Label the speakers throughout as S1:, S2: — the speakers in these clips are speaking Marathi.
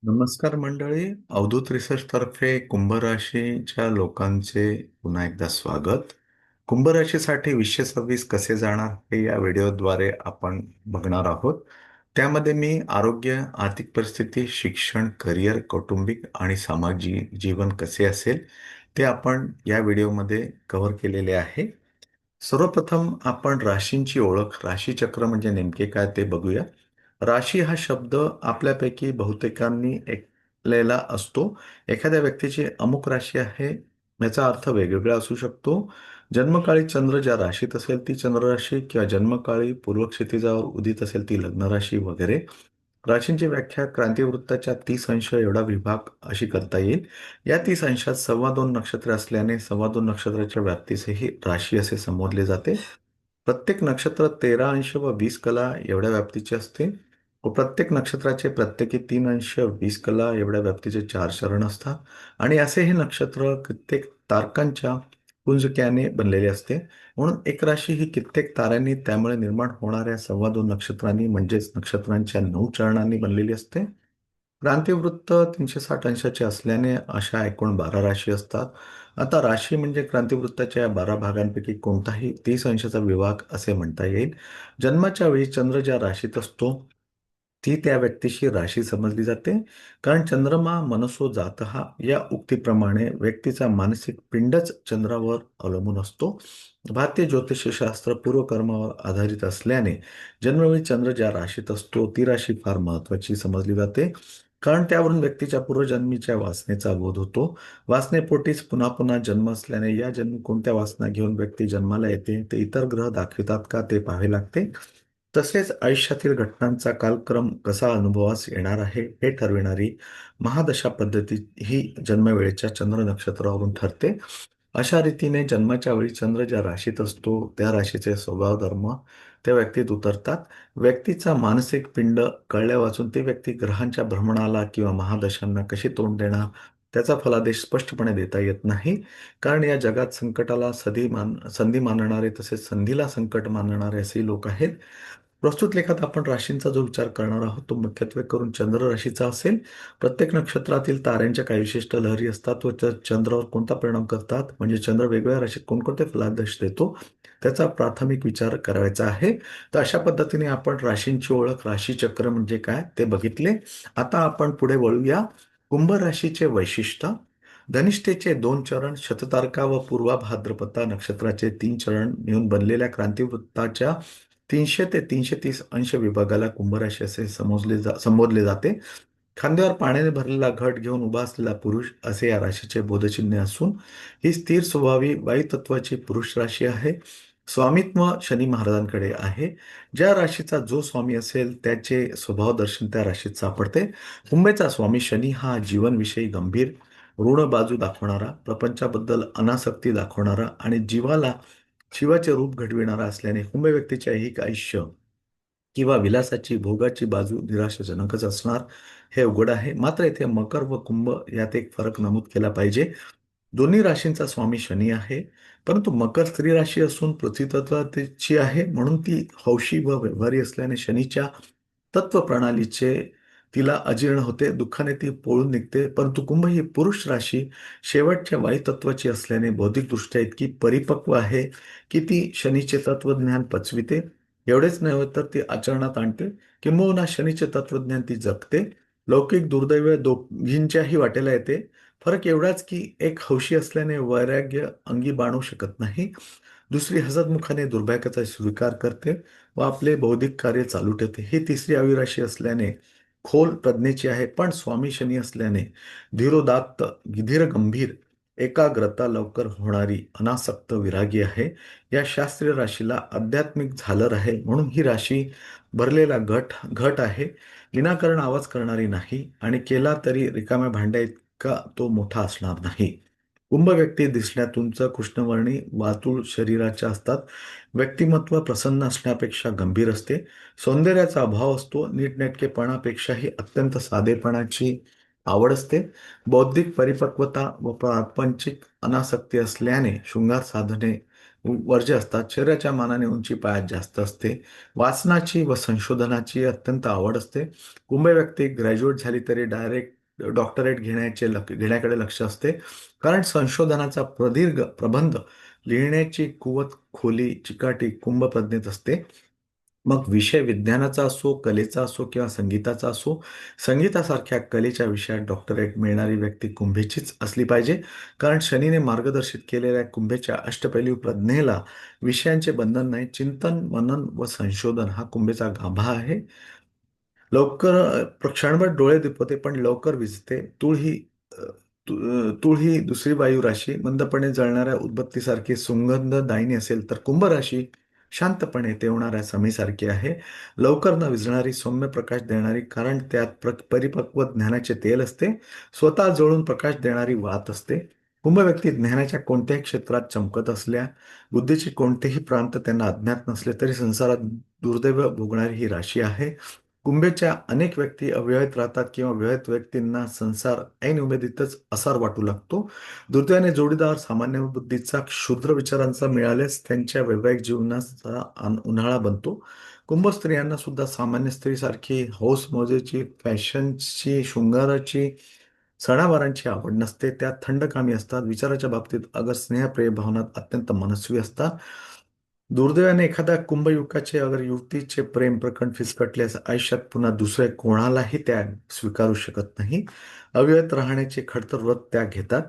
S1: नमस्कार मंडळी. अवधूत रिसर्च तर्फे कुंभ राशीच्या लोकांचे पुन्हा एकदा स्वागत. कुंभ राशीसाठी 2026 कसे जाणार हे या व्हिडिओद्वारे आपण बघणार आहोत. त्यामध्ये मी आरोग्य, आर्थिक परिस्थिती, शिक्षण, करिअर, कौटुंबिक आणि सामाजिक जीवन कसे असेल ते आपण या व्हिडिओमध्ये कव्हर केलेले आहे. सर्वप्रथम आपण राशींची ओळख, राशीचक्र म्हणजे नेमके काय ते बघूया. राशी हा शब्द आपल्यापैकी बहुतेकांनी ऐकलेला असतो. एखाद्या व्यक्तीची अमुक राशी आहे याचा अर्थ वेगवेगळा असू शकतो. जन्मकाळी चंद्र ज्या राशीत असेल ती चंद्र राशी, किंवा जन्मकाळी पूर्व क्षितिजावर उदित असेल ती लग्न राशी वगैरे. राशींची व्याख्या क्रांतिवृत्ताच्या 30 अंश एवढा विभाग अशी करता येईल. या 30 अंशात 2.25 नक्षत्रे असल्याने 2.25 नक्षत्राच्या व्याप्तीसही राशी असे संबोधले जाते. प्रत्येक नक्षत्र 13 अंश व 20 कला एवढ्या व्याप्तीचे असते व प्रत्येक नक्षत्राचे प्रत्येकी 3 अंश 20 कला एवढ्या व्याप्तीचे 4 चरण असतात. आणि असे हे नक्षत्र कित्येक तारकांच्या पुंजक्याने बनलेले असते. म्हणून एक राशी ही कित्येक ताऱ्यांनी, त्यामुळे निर्माण होणाऱ्या 2.25 नक्षत्रांनी म्हणजेच नक्षत्रांच्या 9 चरणांनी बनलेली असते. क्रांतिवृत्त 360 अंशाचे असल्याने अशा एकूण 12 राशी असतात. आता राशी म्हणजे क्रांतिवृत्ताच्या या 12 भागांपैकी कोणताही 30 अंशाचा विभाग असे म्हणता येईल. जन्माच्या वेळी चंद्र ज्या राशीत असतो ती त्या व्यक्तीशी राशी समजली जाते. कारण चंद्रमा मनसो जातः या उक्तीप्रमाणे व्यक्तीचा मानसिक पिंडच चंद्रावर अवलंबून असतो. भारतीय ज्योतिषशास्त्र पूर्वकर्मावर आधारित असल्याने जन्मवेळी चंद्र ज्या राशीत असतो ती राशी फार महत्वाची समजली जाते. कारण त्यावरून व्यक्तीच्या पूर्वजन्मीच्या वासनेचा बोध होतो. वासनेपोटीच पुन्हा पुन्हा जन्म असल्याने या जन्मी कोणत्या वासना घेऊन व्यक्ती जन्माला येते ते इतर ग्रह दाखवितात का ते पाहावे लागते. तसेच आयुष्यातील घटनांचा कालक्रम कसा अनुभवास येणार आहे हे ठरविणारी महादशा पद्धती ही जन्मवेळेच्या चंद्र नक्षत्रावरून ठरते. अशा रीतीने जन्माच्या वेळी चंद्र ज्या राशीत असतो त्या राशीचे स्वभाव धर्म त्या व्यक्तीत उतरतात. व्यक्तीचा मानसिक पिंड कळल्या वाचून ती व्यक्ती ग्रहांच्या भ्रमणाला किंवा महादशांना कशी तोंड देणार त्याचा फलादेश स्पष्टपणे देता येत नाही. कारण या जगात संकटाला संधी मानणारे तसेच संधीला संकट मानणारे असे लोक आहेत. प्रस्तुत लेखात आपण राशींचा जो विचार करणार आहोत तो मुख्यत्वे करून चंद्र राशीचा असेल. प्रत्येक नक्षत्रातील ताऱ्यांच्या काही विशिष्ट लहरी असतात व त्या चंद्रावर कोणता परिणाम करतात, म्हणजे चंद्र वेगवेगळ्या राशीत कोणकोणते फलादेश देतो त्याचा प्राथमिक विचार करायचा आहे. तर अशा पद्धतीने आपण राशींची ओळख, राशीचक्र म्हणजे काय ते बघितले. आता आपण पुढे वळूया. कुंभ राशीचे वैशिष्ट्य. धनिष्ठेचे 2 चरण, शततारका व पूर्वा भाद्रपदा नक्षत्राचे 3 चरण मिळून बनलेल्या क्रांतिवृत्ताच्या 300 ते 330 अंश विभागाला कुंभ राशी असे संबोधले जाते. खांद्यावर पाण्याने भरलेला घट घेऊन उभा असलेला पुरुष असे या राशीचे बोधचिन्ह असून ही स्थिर स्वभावी वायुतत्वाची पुरुष राशी आहे. स्वामित्व शनी महाराजांकडे आहे. ज्या राशीचा जो स्वामी असेल त्याचे स्वभाव दर्शन त्या राशीत सापडते. कुंभेचा स्वामी शनी हा जीवनविषयी गंभीर, ऋण बाजू दाखवणारा, प्रपंचाबद्दल अनासक्ती दाखवणारा आणि जीवाला शिवाचे रूप घडविणारा असल्याने कुंभ व्यक्तीचे ऐहिक आयुष्य किंवा विलासाची भोगाची बाजू निराशाजनकच असणार हे उघड आहे. मात्र येथे मकर व कुंभ यात एक फरक नमूद केला पाहिजे. दोन्ही राशींचा स्वामी शनी आहे, परंतु मकर स्त्री राशी असून पृथ्वीतत्वाची आहे म्हणून ती हौशी व व्यवहारी असल्याने शनीच्या तत्व प्रणालीचे तिला अजीर्ण होते, दुःखाने ती पोळून निघते. परंतु कुंभ ही पुरुष राशी शेवटच्या वायुतत्वाची असल्याने बौद्धिकदृष्ट्या इतकी परिपक्व आहे की ती शनीचे तत्वज्ञान पचविते. एवढेच नव्हे तर ती आचरणात आणते, किंबहुना शनीचे तत्वज्ञान ती जगते. लौकिक दुर्दैव दोघींच्याही वाटेला येते. फरक एवढाच की एक हौशी असल्याने वैराग्य अंगी बाणू शकत नाही, दुसरी हसतमुखाने दुर्भाग्याचा स्वीकार करते व आपले बौद्धिक कार्य चालू ठेवते. ही तिसरी अविराशी असल्याने खोल प्रज्ञेची आहे, पण स्वामी शनी असल्याने धीरोदात्त, धीर गंभीर, एकाग्रता लवकर होणारी, अनासक्त विरागी आहे. या शास्त्रीय राशीला आध्यात्मिक झालर आहे म्हणून ही राशी भरलेला घट आहे. विनाकारण आवाज करणारी नाही आणि केला तरी रिकाम्या भांड्या इतका तो मोठा असणार नाही. कुंभ व्यक्ती दिसण्यात उंच, कृष्णवर्णी, वातुळ शरीराच्या असतात. व्यक्तिमत्व प्रसन्न असण्यापेक्षा गंभीर असते. सौंदर्याचा अभाव असतो. नीटनेटकेपणापेक्षाही अत्यंत साधेपणाची आवड असते. बौद्धिक परिपक्वता व प्रापंचिक अनासक्ती असल्याने शृंगार साधने वर्ज्य असतात. शरीराच्या मानाने उंची पायात जास्त असते. वाचनाची व संशोधनाची अत्यंत आवड असते. कुंभ व्यक्ती ग्रॅज्युएट झाली तरी डायरेक्ट डॉक्टरेट घेण्याकडे लक्ष असते. कारण संशोधनाचा प्रदीर्घ प्रबंध लिहिण्याची कुवत, खोली, चिकाटी कुंभ प्रज्ञेत असते. मग विषय विज्ञानाचा असो, कलेचा असो किंवा संगीताचा असो, संगीतासारख्या कलेच्या विषयात डॉक्टरेट मिळणारी व्यक्ती कुंभेचीच असली पाहिजे. कारण शनीने मार्गदर्शित केलेल्या कुंभेच्या अष्टपैलू प्रज्ञेला विषयांचे बंधन नाही. चिंतन, मनन व संशोधन हा कुंभेचा गाभा आहे. लवकर क्षणभर डोळे दिपवते पण लवकर विझते. तूळ ही दुसरी वायू राशी मंदपणे जळणाऱ्या उदबत्तीसारखी सुगंधदायिनी असेल तर कुंभ राशी शांतपणे तेवणाऱ्या समीसारखी आहे. लवकर न विझणारी, सौम्य प्रकाश देणारी, कारण त्यात परिपक्व ज्ञानाचे तेल असते. स्वतः जळून प्रकाश देणारी वात असते. कुंभ व्यक्ती ज्ञानाच्या कोणत्याही क्षेत्रात चमकत असल्या, बुद्धीचे कोणतेही प्रांत त्यांना अज्ञात नसले तरी संसारात दुर्दैव भोगणारी ही राशी आहे. कुंभेच्या अनेक व्यक्ती अविवाहित राहतात किंवा विवाहित व्यक्तींना संसार ऐन उमेदीतच असार वाटू लागतो. दुर्दैवाने जोडीदार सामान्य बुद्धीचा, क्षुद्र विचारांचा मिळाल्यास त्यांच्या वैवाहिक जीवनाचा उन्हाळा बनतो. कुंभ स्त्रियांना सुद्धा सामान्य स्त्रीसारखी हौस मौजेची, फॅशनची, शृंगाराची, सणावारांची आवड नसते. त्या थंडकामी असतात. विचाराच्या बाबतीत अगर स्नेहप्रिय भावनात अत्यंत मनस्वी असतात. दुर्दैवाने एखाद्या कुंभयुगाचे अगर युवतीचे प्रेम प्रकरण फिसकटल्यास आयुष्यात पुन्हा दुसरे कोणालाही त्या स्वीकारू शकत नाही. अविवाहित राहण्याचे खडतर व्रत त्या घेतात.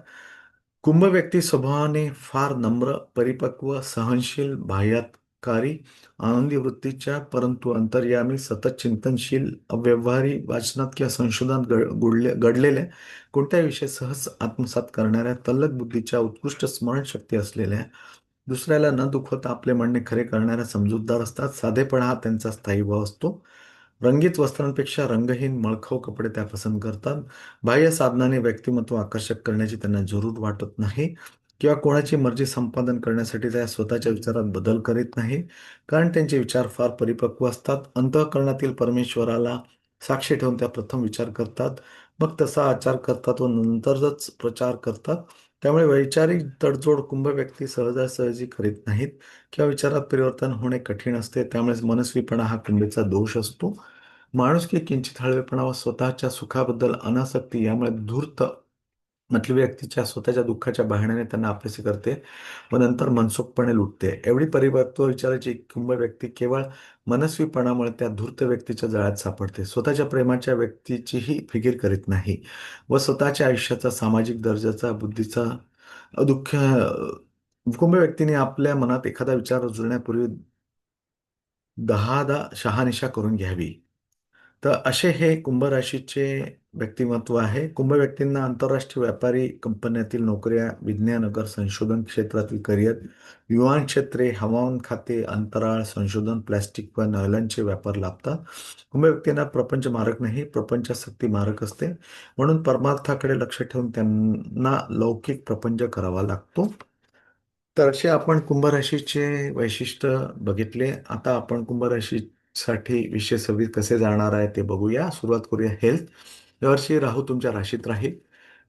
S1: कुंभ व्यक्ती स्वभावाने फार नम्र, परिपक्व, सहनशील, बाह्यकारी, आनंदी वृत्तीच्या, परंतु अंतर्यामी, सतत चिंतनशील, अव्यवहारी, वाचनात किंवा संशोधनात घडलेल्या कोणत्याही विषय सहज आत्मसात करणाऱ्या, तल्लख बुद्धीच्या, उत्कृष्ट स्मरणशक्ती असलेल्या, दुसऱ्याला न दुखवता आपले म्हणणे खरे करणाऱ्या समजूतदार असतात. साधेपणा हा त्यांचा स्थायी भाव असतो. रंगीत वस्त्रांपेक्षा रंगहीन मळखाऊ कपडे त्या पसंत करतात. बाह्य साधनाने व्यक्तिमत्व आकर्षक करण्याची त्यांना जरूर वाटत नाही किंवा कोणाची मर्जी संपादन करण्यासाठी त्या स्वतःच्या विचारात बदल करीत नाही. कारण त्यांचे विचार फार परिपक्व असतात. अंतःकरणातील परमेश्वराला साक्षी ठेवून त्या प्रथम विचार करतात, मग तसा आचार करतात व नंतरच प्रचार करतात. त्यामुळे वैचारिक तडजोड कुंभ व्यक्ती सहजासहजी करीत नाहीत किंवा विचारात परिवर्तन होणे कठीण असते. त्यामुळे मनस्वीपणा हा कुंभेचा दोष असतो. माणुसकी, किंचित हळवेपणा व स्वतःच्या सुखाबद्दल अनासक्ती यामुळे धूर्त म्हटली व्यक्तीच्या स्वतःच्या दुःखाच्या बहाण्याने त्यांना आपलेसे करते व नंतर मनसोखपणे लुटते. एवढी परिपक्व विचाराची कुंभ व्यक्ती केवळ मनस्वीपणामुळे त्या धूर्त व्यक्तीच्या जाळ्यात सापडते. स्वतःच्या प्रेमाच्या व्यक्तीचीही फिकीर करीत नाही व स्वतःच्या आयुष्याचा, सामाजिक दर्जाचा, बुद्धीचा दुःख कुंभ व्यक्तीने आपल्या मनात एखादा विचार रुजवण्यापूर्वी दहादा शहानिशा करून घ्यावी. तर असे हे कुंभ राशीचे व्यक्तिमत्व आहे. कुंभ व्यक्तींना आंतरराष्ट्रीय व्यापारी कंपन्यातील नोकऱ्या, विज्ञान, नगर, संशोधन क्षेत्रातील करिअर, विमान क्षेत्रे, हवामान खाते, अंतराळ संशोधन, प्लास्टिक व नैलांचे व्यापार लाभतात. कुंभ व्यक्तींना प्रपंच मारक नाही, प्रपंचासक्ती मारक असते. म्हणून परमार्थाकडे लक्ष ठेवून त्यांना लौकिक प्रपंच करावा लागतो. तर असे आपण कुंभ राशीचे वैशिष्ट्य बघितले. आता आपण कुंभ राशीसाठी विषय सविस्तर कसे जाणार आहे ते बघूया. सुरुवात करूया हेल्थ. यावर्षी राहू तुमच्या राशीत राहील,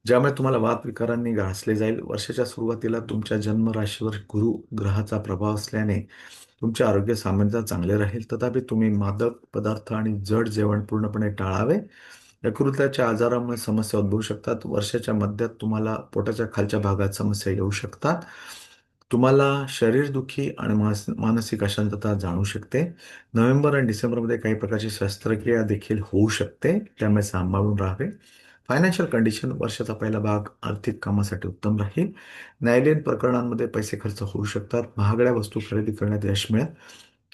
S1: ज्यामुळे तुम्हाला वातविकारांनी ग्रासले जाईल. वर्षाच्या सुरुवातीला तुमच्या जन्म राशीवर गुरु ग्रहाचा प्रभाव असल्याने तुमचे आरोग्य सामान्यतः चांगले राहील. तथापि तुम्ही मादक पदार्थ आणि जड जेवण पूर्णपणे टाळावे. यकृताच्या आजारामुळे समस्या उद्भवू शकतात. वर्षाच्या मध्यात तुम्हाला पोटाच्या खालच्या भागात समस्या येऊ शकतात. तुम्हाला शरीरदुखी आणि मानसिक अशांतता जाणवू शकते. नोव्हेंबर आणि डिसेंबरमध्ये काही प्रकारची शस्त्रक्रिया देखील होऊ शकते, त्यामुळे सांभाळून राहावे. फायनान्शियल कंडिशन, वर्षाचा पहिला भाग आर्थिक कामासाठी उत्तम राहील. न्यायालयीन प्रकरणांमध्ये पैसे खर्च होऊ शकतात. महागड्या वस्तू खरेदी करण्यात यश मिळेल.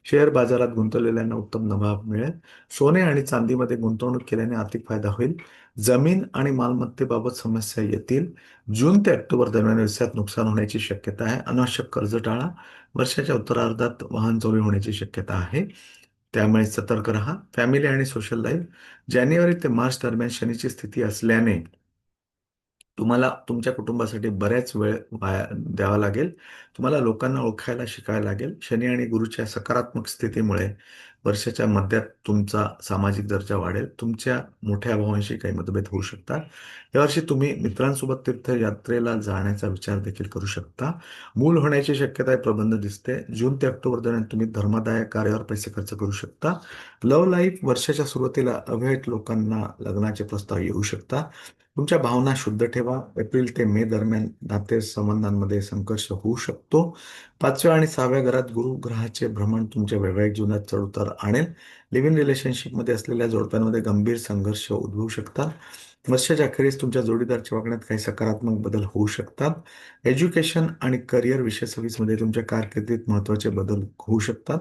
S1: शेअर बाजारात गुंतवलेल्यांना उत्तम नफा मिळेल. सोने आणि चांदीमध्ये गुंतवणूक केल्याने आर्थिक फायदा होईल. जमीन आणि मालमत्तेबाबत समस्या येतील. जून ते ऑक्टोबर दरम्यान व्यवसायात नुकसान होण्याची शक्यता आहे. अनावश्यक कर्ज टाळा. वर्षाच्या उत्तरार्धात वाहन चोरी होण्याची शक्यता आहे, त्यामुळे सतर्क राहा. फॅमिली आणि सोशल लाईफ, जानेवारी ते मार्च दरम्यान शनीची स्थिती असल्याने तुम्हाला तुमच्या कुटुंबासाठी बऱ्याच वेळ द्यावा लागेल. तुम्हाला लोकांना ओळखायला शिकायला लागेल. शनी आणि गुरुच्या सकारात्मक स्थितीमुळे वर्षाच्या मध्यात तुमचा सामाजिक दर्जा वाढेल. तुमच्या मोठ्या भावांशी काही मतभेद होऊ शकतात. यावर्षी तुम्ही मित्रांसोबत तीर्थयात्रेला जाण्याचा विचार देखील करू शकता. मूल होण्याची शक्यता आहे, प्रबंध दिसते. जून ते ऑक्टोबर दरम्यान तुम्ही धर्मदायक कार्यावर पैसे खर्च करू शकता. लव्ह लाईफ वर्षाच्या सुरुवातीला अवैध लोकांना लग्नाचे प्रस्ताव येऊ शकतात. तुमच्या भावना शुद्ध ठेवा. एप्रिल ते मे दरम्यान नातेसंबंधांमध्ये संघर्ष होऊ शकतो. 5व्या आणि 6व्या घरात गुरु ग्रहाचे भ्रमण तुमच्या वैवाहिक जीवनात चढउतार आणेल. लिव्ह इन रिलेशनशिपमध्ये असलेल्या जोडप्यांमध्ये गंभीर संघर्ष उद्भवू शकतात. वर्षाच्या अखेरीस तुमच्या जोडीदाराच्या वागण्यात काही सकारात्मक बदल होऊ शकतात. एज्युकेशन आणि करिअर विषय सर्व्हिसमध्ये तुमच्या कारकिर्दीत महत्त्वाचे बदल होऊ शकतात.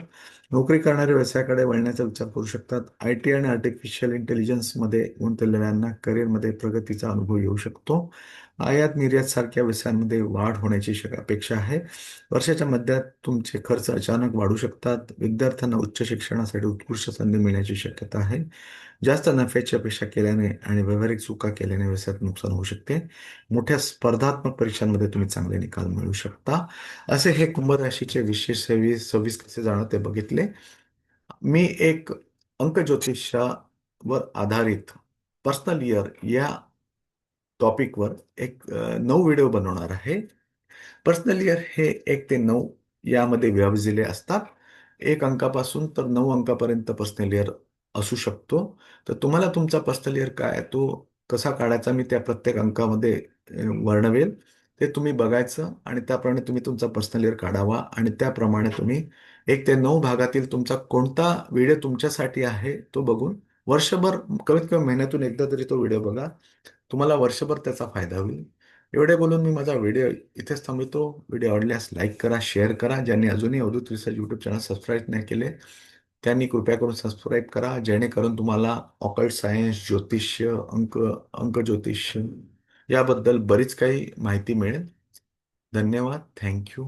S1: नोकरी करणारे व्यवसायाकडे वळण्याचा विचार करू शकतात. आय टी आणि आर्टिफिशियल इंटेलिजन्समध्ये गुंतलेल्यांना करिअरमध्ये प्रगतीचा अनुभव येऊ शकतो. आयात निर्यात सारख्या व्यवसायांमध्ये वाढ होण्याची अपेक्षा आहे. वर्षाच्या मध्यात तुमचे खर्च अचानक वाढू शकतात. विद्यार्थ्यांना उच्च शिक्षणासाठी उत्कृष्ट संधी मिळण्याची शक्यता आहे. जास्त नफ्याची अपेक्षा केल्याने आणि व्यावहारिक चुका केल्याने व्यवसायात नुकसान होऊ शकते. मोठ्या स्पर्धात्मक परीक्षांमध्ये तुम्ही चांगले निकाल मिळवू शकता. असे हे कुंभ राशीचे विशेष सव्वीस कसे जाणं ते बघितले. मी एक अंक ज्योतिषावर आधारित पर्सनल इयर या टॉपिकवर एक 9 व्हिडिओ बनवणार आहे. पर्सनल इयर हे 1 ते 9 यामध्ये विभागले असतात. 1 अंकापासून तर 9 अंकापर्यंत पर्सनल इयर असू शकतो. तर तुम्हाला तुमचा पर्सनल इयर काय आहे, तो कसा काढायचा मी त्या प्रत्येक अंकामध्ये वर्णवेल. ते तुम्ही बघायचं आणि त्याप्रमाणे तुम्ही तुमचा पर्सनल इयर काढावा आणि त्याप्रमाणे तुम्ही 1 ते 9 भागातील तुमचा कोणता व्हिडिओ तुमच्यासाठी आहे तो बघून वर्षभर कमीत कमी महिन्यातून एकदा तरी तो व्हिडिओ बघा. तुम्हाला वर्षभर त्याचा फायदा होईल. एवढे बोलून मी माझा व्हिडिओ इथेच थांबवतो. व्हिडिओ आवडल्यास लाईक करा, शेअर करा. ज्यांनी अजूनही Avdhoot research YouTube channel subscribe नाही केले त्यांनी कृपया करून सबस्क्राईब करा, जेणेकरून तुम्हाला ऑकल्ट सायन्स, ज्योतिष्य, अंक ज्योतिष याबद्दल बरीच काही माहिती मिळेल. धन्यवाद. थँक्यू.